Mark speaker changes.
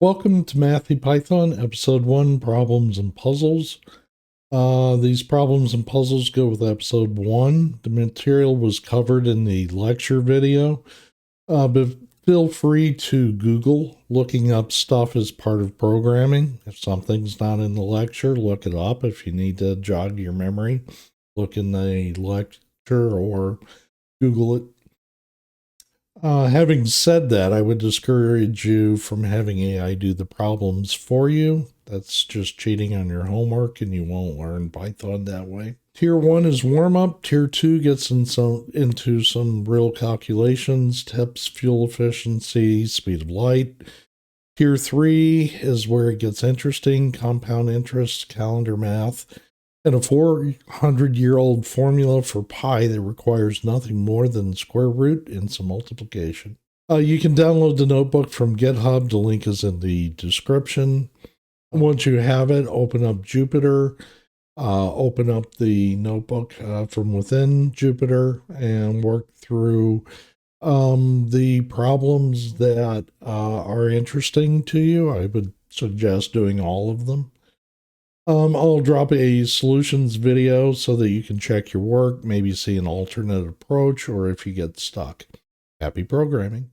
Speaker 1: Welcome to Mathy Python, Episode 1, Problems and Puzzles. These problems and puzzles go with Episode 1. The material was covered in the lecture video, but feel free to Google. Looking up stuff is part of programming. If something's not in the lecture, look it up. If you need to jog your memory, look in the lecture or Google it. Having said that, I would discourage you from having AI do the problems for you. That's just cheating on your homework, and you won't learn Python that way. Tier 1 is warm-up. Tier 2 gets into some real calculations, tips, fuel efficiency, speed of light. Tier 3 is where it gets interesting, compound interest, calendar math, and a 400-year-old formula for pi that requires nothing more than the square root and some multiplication. You can download the notebook from GitHub. The link is in the description. Once you have it, open up Jupyter, open up the notebook from within Jupyter, and work through the problems that are interesting to you. I would suggest doing all of them. I'll drop a solutions video so that you can check your work, maybe see an alternate approach, or if you get stuck. Happy programming.